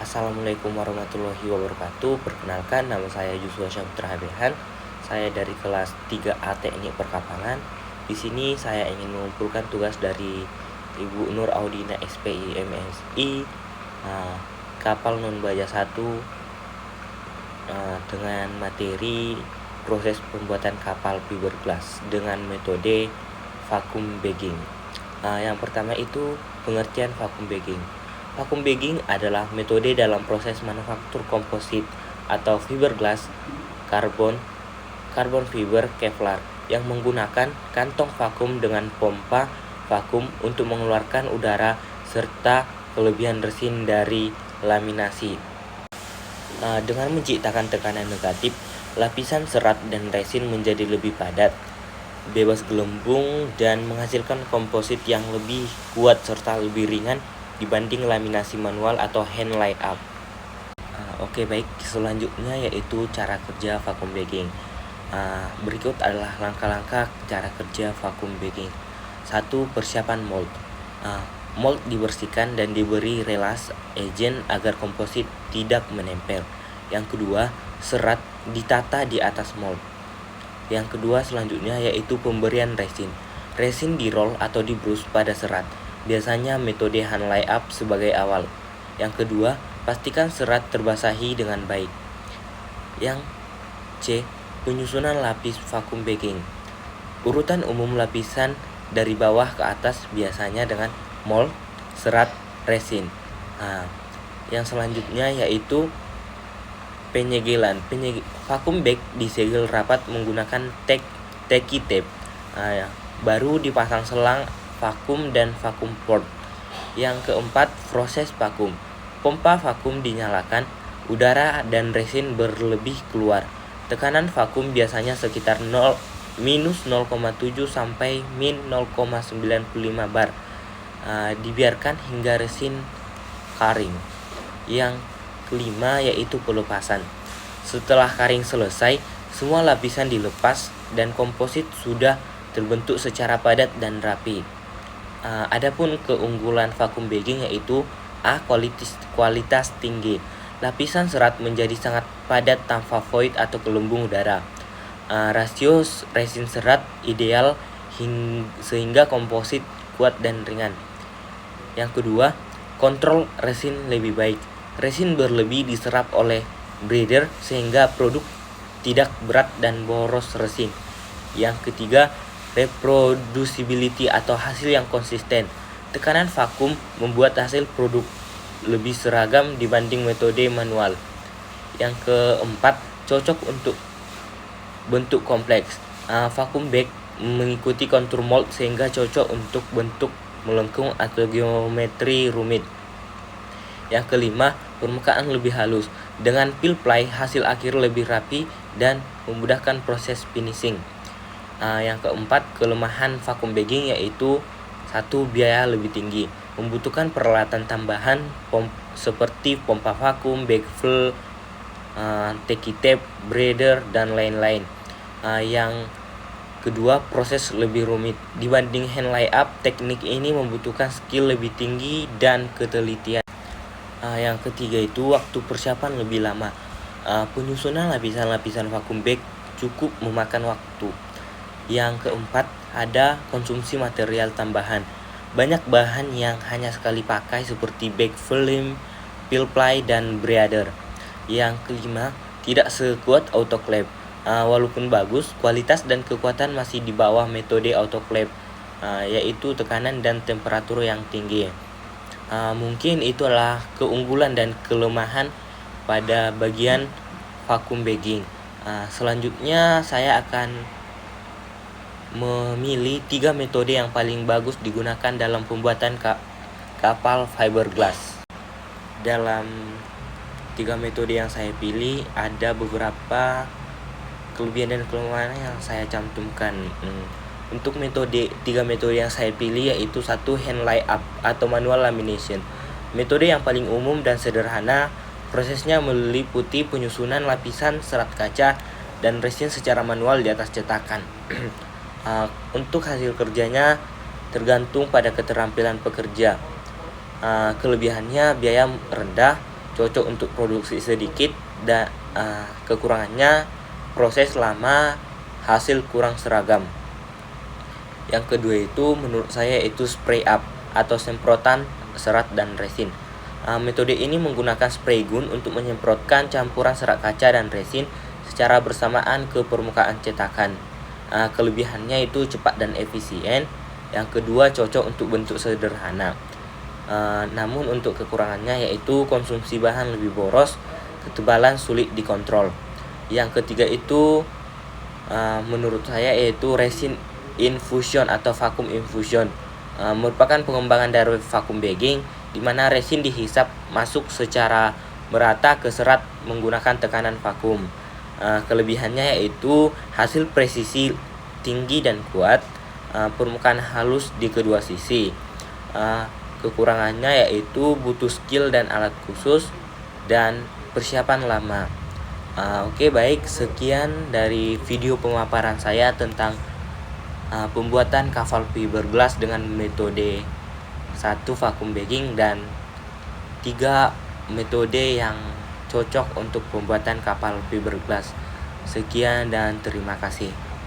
Assalamualaikum warahmatullahi wabarakatuh. Perkenalkan, nama saya Yusuf Syahputra Habehan. Saya dari kelas 3A Teknik Perkapalan. Di sini saya ingin mengumpulkan tugas dari Ibu Nur Audina SPI MSI, kapal non baja 1, dengan materi proses pembuatan kapal fiberglass dengan metode vacuum bagging. Yang pertama itu pengertian vacuum bagging. Vacuum bagging adalah metode dalam proses manufaktur komposit atau fiberglass karbon fiber Kevlar yang menggunakan kantong vakum dengan pompa vakum untuk mengeluarkan udara serta kelebihan resin dari laminasi. Dengan menciptakan tekanan negatif, lapisan serat dan resin menjadi lebih padat, bebas gelembung, dan menghasilkan komposit yang lebih kuat serta lebih ringan dibanding laminasi manual atau hand layup. Oke, baik, selanjutnya yaitu cara kerja vacuum bagging. Berikut adalah langkah-langkah cara kerja vacuum bagging. 1. Persiapan mold. Mold dibersihkan dan diberi relas agent agar komposit tidak menempel. Yang kedua, serat ditata di atas mold. Yang kedua selanjutnya yaitu pemberian resin. Resin di-roll atau di-brush pada serat. Biasanya metode hand layup sebagai awal. Yang kedua, pastikan serat terbasahi dengan baik. Yang C. Penyusunan lapis vacuum bagging. Urutan umum lapisan dari bawah ke atas biasanya dengan mold, serat, resin. Yang selanjutnya yaitu penyegelan. Vacuum bag disegel rapat menggunakan tacky tape. Baru dipasang selang vakum dan vakum port. Yang keempat, proses vakum. Pompa vakum dinyalakan, udara dan resin berlebih keluar. Tekanan vakum biasanya sekitar minus 0,7 sampai min 0,95 bar. Dibiarkan hingga resin kering. Yang kelima yaitu pelepasan. Setelah kering selesai, semua lapisan dilepas dan komposit sudah terbentuk secara padat dan rapi. Adapun keunggulan vacuum bagging yaitu kualitas tinggi. Lapisan serat menjadi sangat padat tanpa void atau gelembung udara. Rasio resin serat ideal sehingga komposit kuat dan ringan. Yang kedua, kontrol resin lebih baik. Resin berlebih diserap oleh breeder sehingga produk tidak berat dan boros resin. Yang ketiga, reproducibility atau hasil yang konsisten. Tekanan vakum membuat hasil produk lebih seragam dibanding metode manual. Yang keempat, cocok untuk bentuk kompleks. Vacuum bag mengikuti kontur mold sehingga cocok untuk bentuk melengkung atau geometri rumit. Yang kelima, permukaan lebih halus. Dengan peel ply, hasil akhir lebih rapi dan memudahkan proses finishing. Yang keempat, kelemahan vacuum bagging yaitu 1. Biaya lebih tinggi. Membutuhkan peralatan tambahan seperti pompa vakum, backfill, tacky tape, breeder, dan lain-lain. Yang kedua, proses lebih rumit. Dibanding hand layup, teknik ini membutuhkan skill lebih tinggi dan ketelitian. Yang ketiga itu waktu persiapan lebih lama. Penyusunan lapisan-lapisan vacuum bag cukup memakan waktu. Yang keempat, ada konsumsi material tambahan. Banyak bahan yang hanya sekali pakai seperti bag film, peel ply, dan breeder. Yang kelima, tidak sekuat autoclave. Walaupun bagus, kualitas dan kekuatan masih di bawah metode autoclave, yaitu tekanan dan temperatur yang tinggi. Mungkin itulah keunggulan dan kelemahan pada bagian vacuum bagging. Selanjutnya saya akan memilih 3 metode yang paling bagus digunakan dalam pembuatan kapal fiberglass. Dalam 3 metode yang saya pilih ada beberapa kelebihan dan kelemahan yang saya cantumkan. Untuk 3 metode yang saya pilih yaitu 1. Hand layup atau manual lamination. Metode yang paling umum dan sederhana. Prosesnya meliputi penyusunan lapisan serat kaca dan resin secara manual di atas cetakan. Untuk hasil kerjanya tergantung pada keterampilan pekerja. Kelebihannya biaya rendah, cocok untuk produksi sedikit, dan kekurangannya proses lama, hasil kurang seragam. Yang kedua itu menurut saya itu spray up atau semprotan serat dan resin. Metode ini menggunakan spray gun untuk menyemprotkan campuran serat kaca dan resin secara bersamaan ke permukaan cetakan. Kelebihannya itu cepat dan efisien. Yang kedua cocok untuk bentuk sederhana. Namun untuk kekurangannya yaitu konsumsi bahan lebih boros, ketebalan sulit dikontrol. Yang ketiga itu menurut saya yaitu resin infusion atau vacuum infusion. Merupakan pengembangan dari vacuum bagging, di mana resin dihisap masuk secara merata ke serat menggunakan tekanan vakum. Kelebihannya yaitu hasil presisi tinggi dan kuat, permukaan halus di kedua sisi. Kekurangannya yaitu butuh skill dan alat khusus dan persiapan lama. Oke, baik, sekian dari video pemaparan saya tentang pembuatan kapal fiberglass dengan metode 1 vacuum bagging dan 3 metode yang cocok untuk pembuatan kapal fiberglass. Sekian dan terima kasih.